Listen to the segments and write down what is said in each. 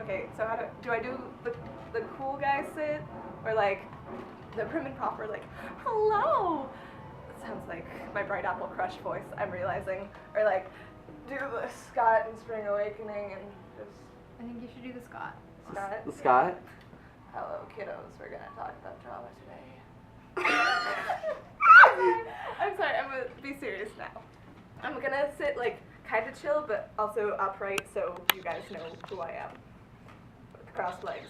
Okay, so how do I do the cool guy sit, or like the prim and proper like hello? It sounds like my Bright Apple Crush voice. I'm realizing, or like do the Scott in Spring Awakening and just. I think you should do the Scott. Scott. The Scott. Hello, kiddos. We're gonna talk about drama today. I'm sorry. I'm gonna be serious now. I'm gonna sit like kind of chill, but also upright, so you guys know who I am. With crossed legs.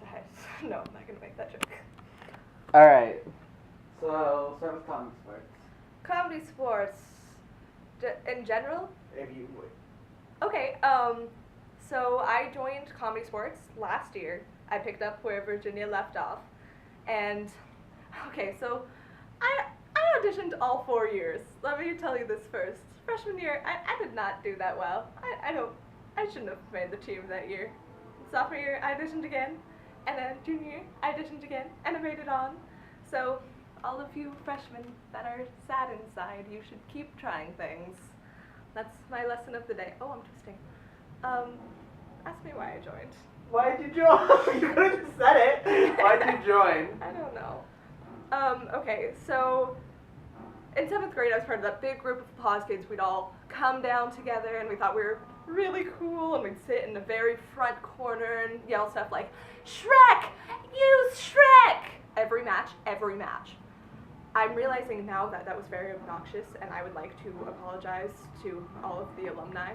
To hide. No, I'm not gonna make that joke. All right. So start with comedy sports. Comedy sports, in general. If you would. Okay. So I joined comedy sports last year. I picked up where Virginia left off, and okay, so I auditioned all 4 years. Let me tell you this first. Freshman year, I did not do that well. I shouldn't have made the team that year. Sophomore year, I auditioned again, and then junior year, I auditioned again, and I made it on. So all of you freshmen that are sad inside, you should keep trying things. That's my lesson of the day. Oh, I'm twisting. Ask me why I joined. Why did you join? You could have said it. Why did you join? I don't know. Okay, so in 7th grade, I was part of that big group of applause kids. We'd all come down together, and we thought we were really cool, and we'd sit in the very front corner and yell stuff like, Shrek! Use Shrek! Every match. I'm realizing now that that was very obnoxious, and I would like to apologize to all of the alumni.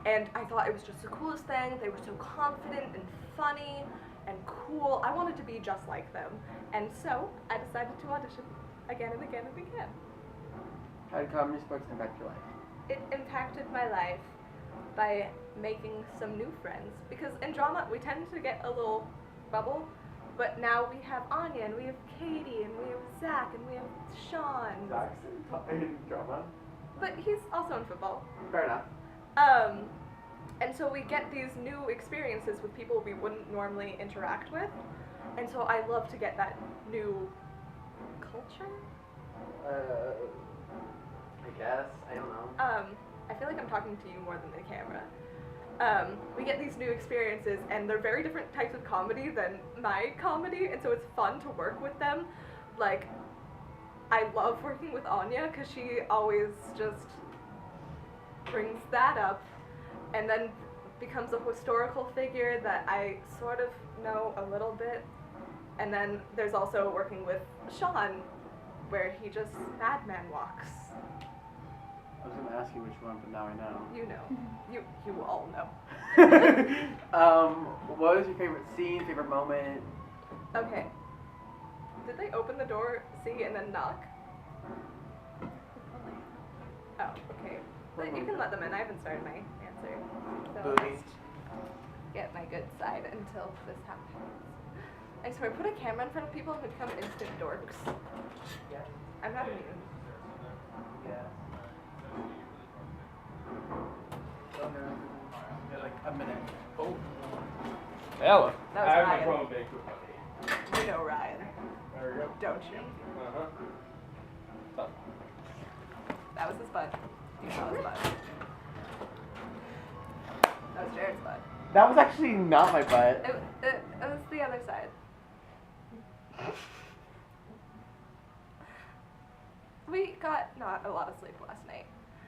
And I thought it was just the coolest thing. They were so confident and funny and cool. I wanted to be just like them. And so I decided to audition again and again and again. How did comedy sports impact your life? It impacted my life by making some new friends. Because in drama, we tend to get a little bubble. But now we have Anya, and we have Katie, and we have Zach, and we have Sean. Zach's in drama. But he's also in football. Fair enough. And so we get these new experiences with people we wouldn't normally interact with. And so I love to get that new culture. I guess. I don't know. I feel like I'm talking to you more than the camera. We get these new experiences, and they're very different types of comedy than my comedy, and so it's fun to work with them. Like, I love working with Anya, because she always just brings that up, and then becomes a historical figure that I sort of know a little bit. And then there's also working with Sean, where he just madman walks. I was gonna ask you which one, but now I know. You know. You all know. What was your favorite scene, favorite moment? Okay. Did they open the door, see, and then knock? Oh, okay. But you can let them in. I haven't started my answer. So I'll Booty. just get my good side until this happens. I swear, put a camera in front of people and we become instant dorks. Yeah. I'm not immune. Yeah. Like a minute. Oh. Hello. That was I have Ryan. no problem being cool. You know Ryan, There we go. don't you? Oh. That was his butt. You saw his butt. That was Jared's butt. That was actually not my butt. It was the other side. We got not a lot of sleep last night.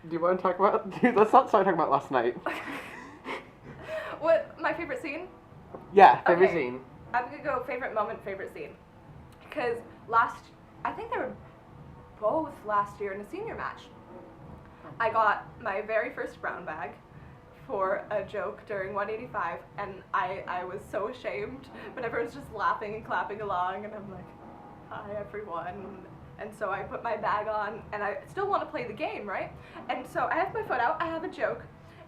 Do you want to talk about? Dude, let's not start talking about last night. What, my favorite scene? Yeah, favorite Okay. scene. I'm gonna go favorite moment, favorite scene. Because I think they were both last year in a senior match. I got my very first brown bag for a joke during 185, and I was so ashamed, but everyone's just laughing and clapping along, and I'm like, hi everyone. And so I put my bag on, and I still want to play the game, right? And so I have my foot out, I have a joke,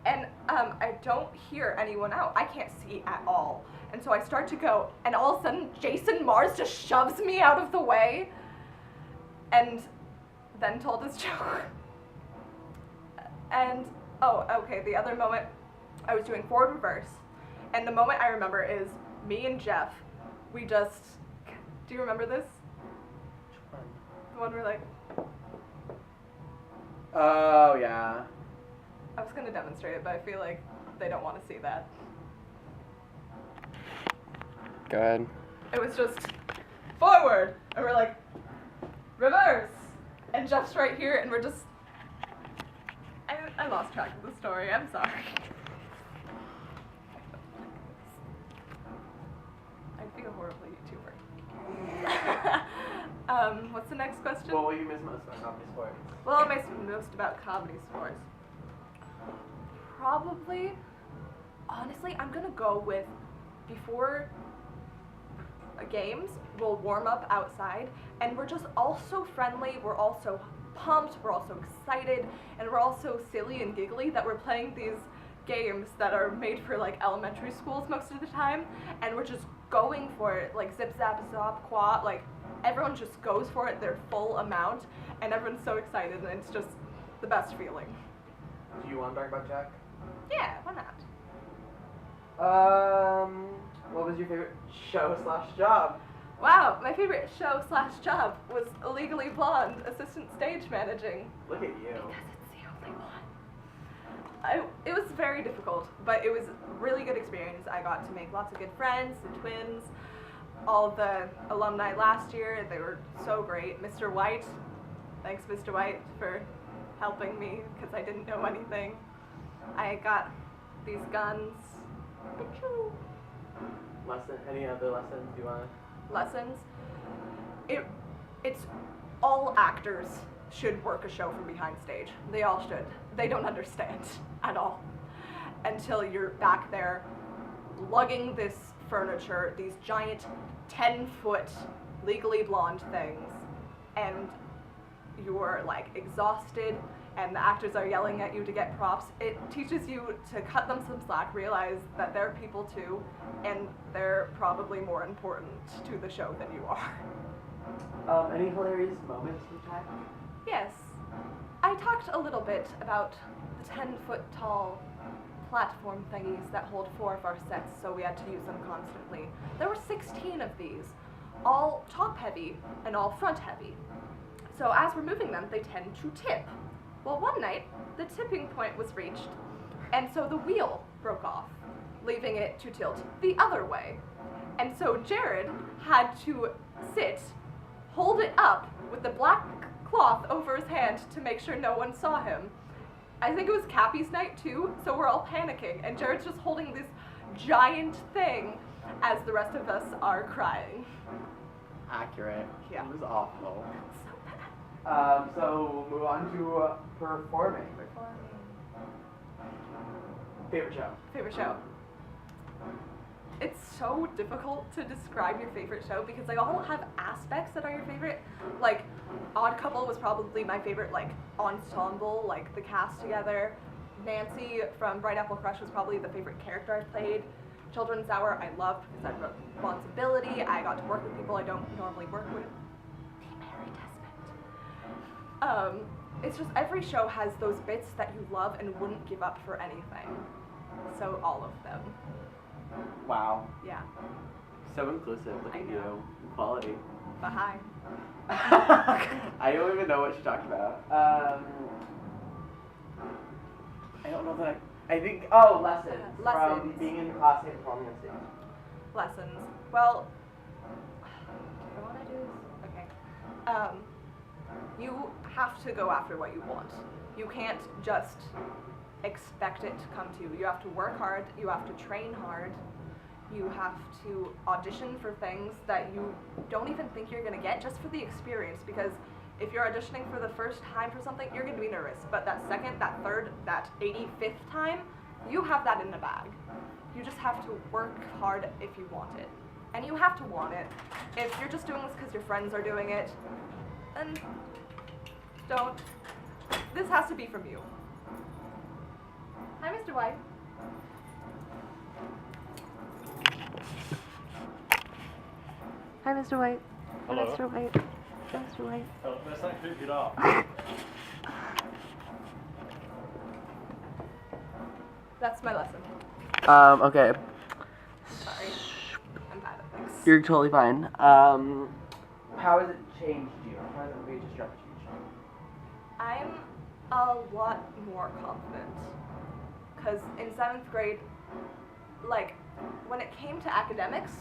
and I don't hear anyone out. I can't see at all. And so I start to go, and all of a sudden, Jason Mars just shoves me out of the way, and then told his joke. And, oh, okay, the other moment, I was doing forward reverse, and the moment I remember is me and Jeff, we just, do you remember this? The one where like, Oh yeah. I was gonna demonstrate it, but I feel like they don't want to see that. Go ahead. It was just forward, and we're like, reverse, and Jeff's right here, and we're just. I lost track of the story. I'm sorry. I feel horribly YouTuber. What's the next question? What will you miss most about comedy sports? What I miss most about comedy sports? Probably, honestly, I'm gonna go with before games, we'll warm up outside, and we're just all so friendly, we're all so pumped, we're all so excited, and we're all so silly and giggly that we're playing these games that are made for like elementary schools most of the time, and we're just going for it, like zip zap zop quat, like everyone just goes for it their full amount, and everyone's so excited, and it's just the best feeling. Do you want to talk about Jack? Yeah, why not? What was your favorite show/job? Wow, my favorite show/job was Legally Blonde assistant stage managing. Look at you. Because it's the only one. It was very difficult, but it was a really good experience. I got to make lots of good friends, the twins, all the alumni last year. They were so great. Mr. White, thanks Mr. White for helping me because I didn't know anything. I got these guns. Any other lessons you want? Lessons. It's all actors should work a show from behind stage. They all should. They don't understand at all until you're back there lugging this furniture, these giant 10-foot Legally Blonde things, and you're like exhausted and the actors are yelling at you to get props. It teaches you to cut them some slack, realize that they're people too, and they're probably more important to the show than you are. Any hilarious moments from Jack? Yes. I talked a little bit about the 10-foot tall platform thingies that hold 4 of our sets, so we had to use them constantly. There were 16 of these, all top heavy and all front heavy. So as we're moving them, they tend to tip. Well, one night, the tipping point was reached, and so the wheel broke off, leaving it to tilt the other way. And so Jared had to sit, hold it up with the black cloth over his hand to make sure no one saw him. I think it was Cappy's night too, so we're all panicking, and Jared's just holding this giant thing as the rest of us are crying. Accurate. Yeah. It was awful. So bad. So we'll move on to performing. Favorite show? Favorite show. It's so difficult to describe your favorite show because they all have aspects that are your favorite. Like, Odd Couple was probably my favorite, like, ensemble, like, the cast together. Nancy from Bright Apple Crush was probably the favorite character I played. Children's Hour I loved because I had responsibility. I got to work with people I don't normally work with. Be Mary Desmond. It's just every show has those bits that you love and wouldn't give up for anything. So all of them. Wow. Yeah. So inclusive. Look I at know. you. Equality. But hi. I don't even know what she talked about. I don't know that I think, lessons. From Lessons. being in class and performing on stage. Lessons. Well, do I want to do this? Okay. You have to go after what you want. You can't just expect it to come to you. You have to work hard. You have to train hard. You have to audition for things that you don't even think you're going to get just for the experience, because if you're auditioning for the first time for something, you're going to be nervous. But that second, that third, that 85th time, you have that in the bag. You just have to work hard if you want it. And you have to want it. If you're just doing this because your friends are doing it, then don't. This has to be from you. Hi, Mr. White. Hi, Mr. White. Hello. Mr. White. Mr. White. Oh, that's not creepy at all. That's my lesson. Okay. Sorry. I'm bad at things. You're totally fine. How has it changed you? How has it made you stretch you? I'm a lot more confident because in 7th grade, like, when it came to academics,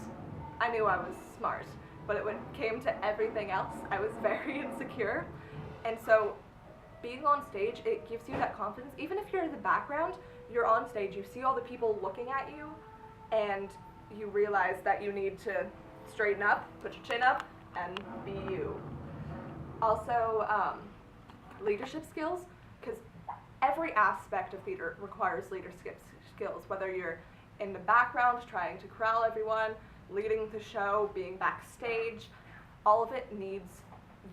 I knew I was smart, but when it came to everything else, I was very insecure. And so being on stage, it gives you that confidence. Even if you're in the background, you're on stage, you see all the people looking at you, and you realize that you need to straighten up, put your chin up, and be you. Also, leadership skills, because every aspect of theater requires leadership skills, whether you're in the background trying to corral everyone, leading the show, being backstage, all of it needs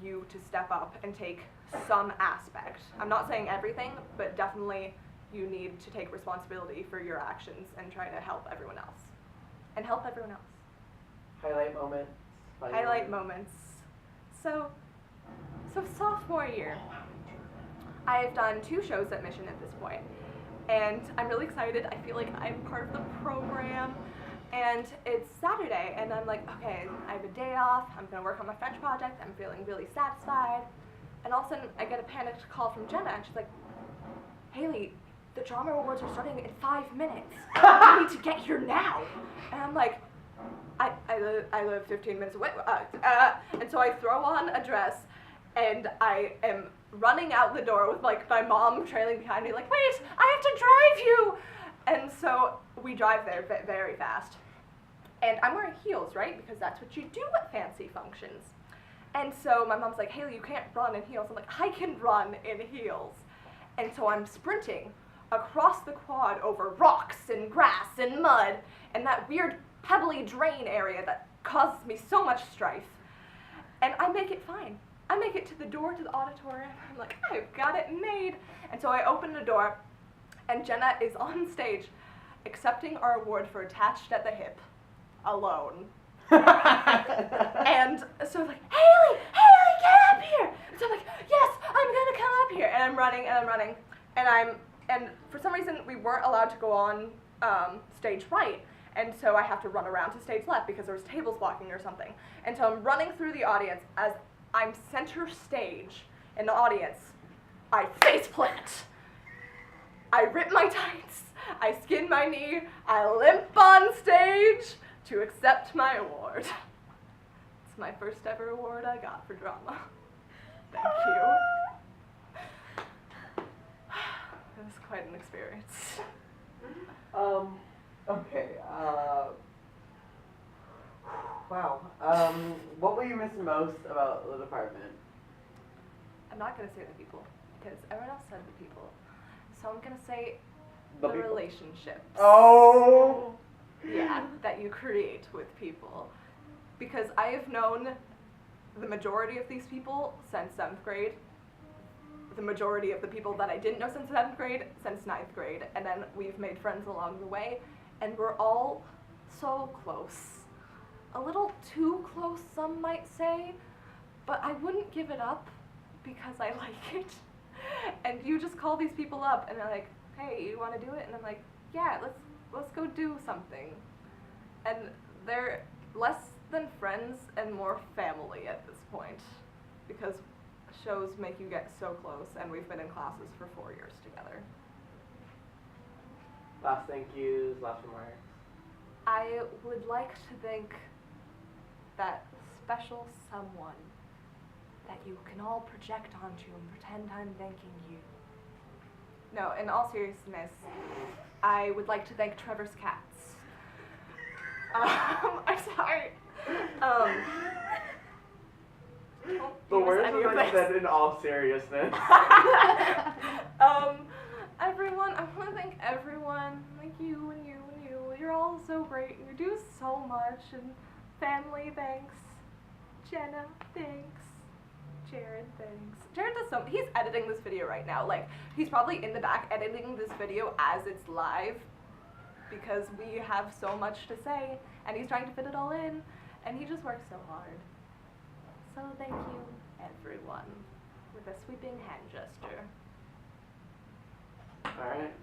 you to step up and take some aspect. I'm not saying everything, but definitely you need to take responsibility for your actions and try to help everyone else. And help everyone else. Highlight moments. funny Highlight moments. So sophomore year, I've done 2 shows at Mission at this point, and I'm really excited. I feel like I'm part of the program, and it's Saturday, and I'm like, okay, I have a day off. I'm gonna work on my French project. I'm feeling really satisfied, and all of a sudden I get a panicked call from Jenna, and she's like, Hailey, the drama awards are starting in 5 minutes. You need to get here now. And I'm like, I live 15 minutes away. And so I throw on a dress, and I am running out the door with like my mom trailing behind me, like, wait, I have to drive you. And so we drive there very fast. And I'm wearing heels, right? Because that's what you do at fancy functions. And so my mom's like, Hailey, you can't run in heels. I'm like, I can run in heels. And so I'm sprinting across the quad over rocks and grass and mud and that weird pebbly drain area that causes me so much strife. And I make it fine. I make it to the door to the auditorium. I'm like, I've got it made. And so I open the door, and Jenna is on stage accepting our award for Attached at the Hip, alone. And so I'm like, Hailey, get up here! And so I'm like, yes, I'm gonna come up here. And I'm running, and for some reason we weren't allowed to go on stage right. And so I have to run around to stage left because there was tables blocking or something. And so I'm running through the audience. As I'm center stage in the audience, I face plant. I rip my tights. I skin my knee. I limp on stage to accept my award. It's my first ever award I got for drama. Thank you. It was quite an experience. Okay, wow. What will you miss most about the department? I'm not going to say the people, because everyone else said the people. So I'm going to say The the people. relationships. Oh! Yeah, that you create with people. Because I have known the majority of these people since 7th grade, the majority of the people that I didn't know since 7th grade, since 9th grade, and then we've made friends along the way, and we're all so close. A little too close, some might say, but I wouldn't give it up because I like it. And you just call these people up and they're like, hey, you want to do it? And I'm like, yeah, let's go do something. And they're less than friends and more family at this point, because shows make you get so close, and we've been in classes for 4 years together. Last thank yous, last remarks. I would like to thank that special someone that you can all project onto and pretend I'm thanking you. No, in all seriousness, I would like to thank Trevor's cats. I'm sorry. The Don't words use any were of like this. said in all seriousness. Everyone, I want to thank everyone, like you and you and you. You're all so great. You do so much. And family, thanks. Jenna, thanks. Jared, thanks. Jared does so. He's editing this video right now. Like, he's probably in the back editing this video as it's live, because we have so much to say, and he's trying to fit it all in, and he just works so hard. So thank you, everyone, with a sweeping hand gesture. Alright.